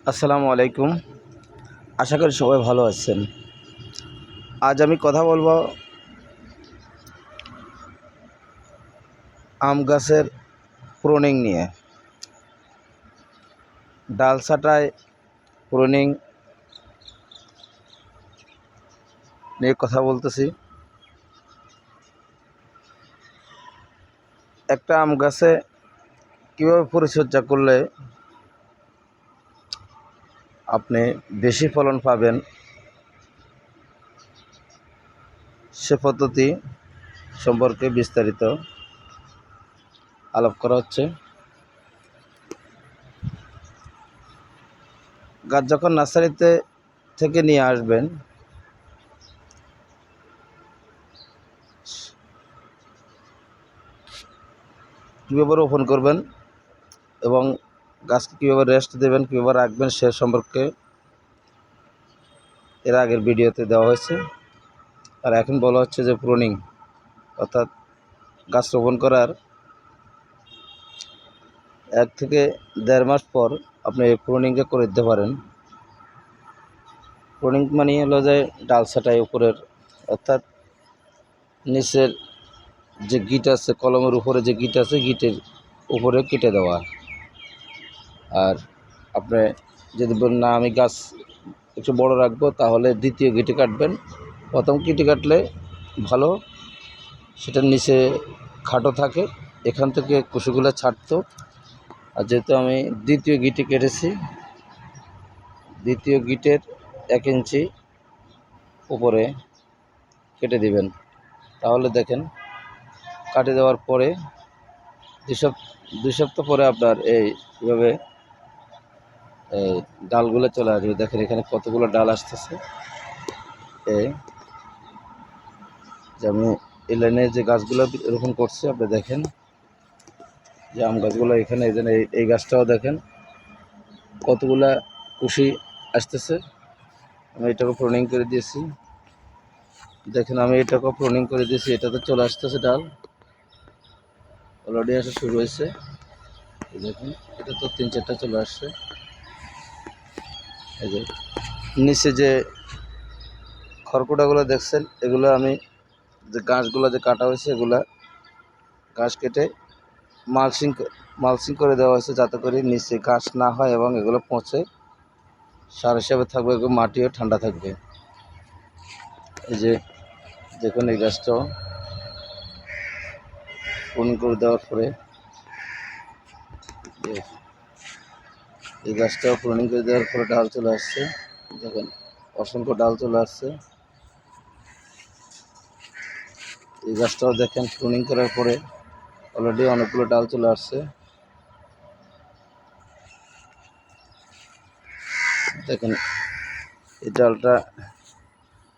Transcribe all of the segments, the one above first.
আসসালামু আলাইকুম। আশা করি সবাই ভালো আছেন। আজ আমি কথা বলবো আম গাছের প্রুনিং নিয়ে। ডাল ছাঁটাই প্রুনিং নিয়ে কথা বলতেছি। একটা আম গাছে কীভাবে পরিচর্যা করলে আপনি বেশি ফলন পাবেন সে পদ্ধতি সম্পর্কে বিস্তারিত আলাপ করা হচ্ছে। গাছ যখন নার্সারিতে থেকে নিয়ে আসবেন, কীভাবে রোপণ করবেন এবং গাছকে কীভাবে রেস্ট দেবেন, কীভাবে রাখবেন সে সম্পর্কে এর আগের ভিডিওতে দেওয়া হয়েছে। আর এখন বলা হচ্ছে যে প্রুনিং, অর্থাৎ গাছ রোপণ করার 1 থেকে 1.5 মাস পর আপনি এই প্রুনিংটা করে দিতে পারেন। প্রুনিং মানে হলো যে ডাল ছাঁটাই উপরের, অর্থাৎ নিচের যে গিট আছে, কলমের উপরে যে গিট আছে, গিটের উপরে কেটে দেওয়া। আর আপনি যদি বলেন না আমি গাছ একটু বড় রাখবো, তাহলে দ্বিতীয় গিটে কাটবেন। প্রথম গিটে কাটলে ভালো, সেটার নিচে খাটো থাকে, এখান থেকে কুশিগুলো ছাড়তো। আর যেহেতু আমি দ্বিতীয় গিটে কেটেছি, দ্বিতীয় গিটের 1 ইঞ্চি উপরে কেটে দিবেন। তাহলে দেখেন কাটে দেওয়ার পরে 2 সপ্তাহ পরে আপনার এইভাবে ডালগুলো চলে আসবে। দেখেন এখানে কতগুলো ডাল আসতেছে। যে আমি এই লাইনে যে গাছগুলো রোপণ করছি, আপনি দেখেন যে আম গাছগুলো এখানে, এই গাছটাও দেখেন কতগুলা কুশি আসতেছে। আমি এটাকে প্রুনিং করে দিয়েছি। দেখেন আমি এটাকেও প্রুনিং করে দিয়েছি, এটাতে চলে আসতেছে ডাল, অলরেডি আসা শুরু হয়েছে। দেখুন এটা তো 3-4টা চলে আসছে। এই যে নিচে যে খড়কুটাগুলো দেখছেন, এগুলো আমি যে গাছগুলো যে কাটা হয়েছে, এগুলা গাছ কেটে মালচিং করে দেওয়া হয়েছে, যাতে করে নিচে ঘাস না হয় এবং এগুলো পচে সার হিসাবে থাকবে, এগুলো মাটিও ঠান্ডা থাকবে। এই যে দেখুন এই গাছটাও প্রুনিং করে দেওয়ার পরে, এই গাছটাও প্রুনিং করে দেওয়ার পরে ডাল চলে আসছে। দেখেন অসংখ্য ডাল চলে আসছে। এই গাছটাও দেখেন প্রুনিং করার পরে অলরেডি অনেকগুলো ডাল চলে আসছে। দেখেন এই ডালটা,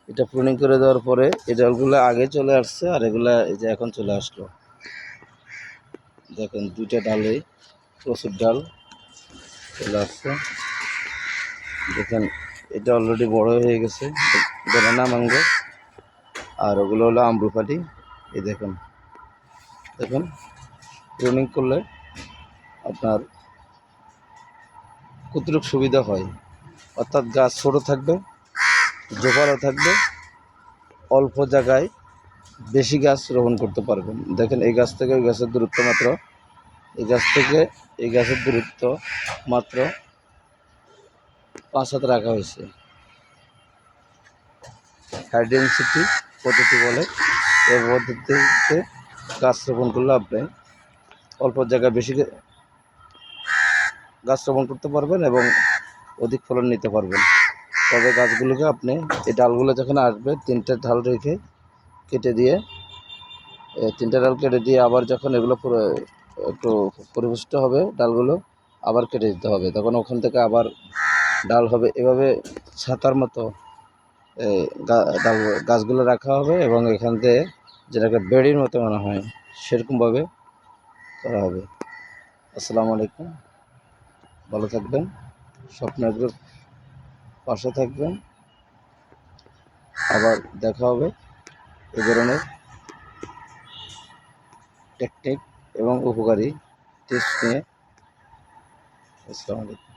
এটা প্রুনিং করে দেওয়ার পরে এই ডালগুলো আগে চলে আসছে, আর এগুলা এই যে এখন চলে আসলো। দেখেন 2টা ডালে প্রচুর ডাল চলে আসছে। দেখেন এটা অলরেডি বড় হয়ে গেছে, বেনানা ম্যাঙ্গো, আর ওগুলো হলো আম্রপালি। এই দেখুন প্রুনিং করলে আপনার কতটুকু সুবিধা হয়, অর্থাৎ গাছ ছোটো থাকবে, জোপালো থাকবে, অল্প জায়গায় বেশি গাছ রোপণ করতে পারবেন। দেখেন এই গাছ থেকে ওই গাছের দূরত্ব মাত্র, এই গাছ থেকে এই গাছের দূরত্ব মাত্র 5 হাত রাখা হয়েছে। হাই ডেনসিটি পদ্ধতি বলে। এই পদ্ধতিতে গাছ রোপণ করলে আপনি অল্প জায়গায় বেশি গাছ রোপণ করতে পারবেন এবং অধিক ফলন নিতে পারবেন। তবে গাছগুলোকে আপনি এই ডালগুলো যখন আসবে, 3টে ডাল রেখে কেটে দিয়ে, 3টে ডাল কেটে দিয়ে আবার যখন এগুলো পুরো একটু পরিপুষ্ট হবে ডালগুলো, আবার কেটে দিতে হবে। তখন ওখান থেকে আবার ডাল হবে। এভাবে ছাতার মতো ডাল গাছগুলো রাখা হবে এবং এখান থেকে যেটাকে বেড়ির মতো মনে হয় সেরকমভাবে করা হবে। আসসালামু আলাইকুম, ভালো থাকবেন, স্বপ্নের পাশে থাকবেন। আবার দেখা হবে এই ধরনের টেকনিক এবং উপকারী টিপস নিয়ে। আসসালামু আলাইকুম।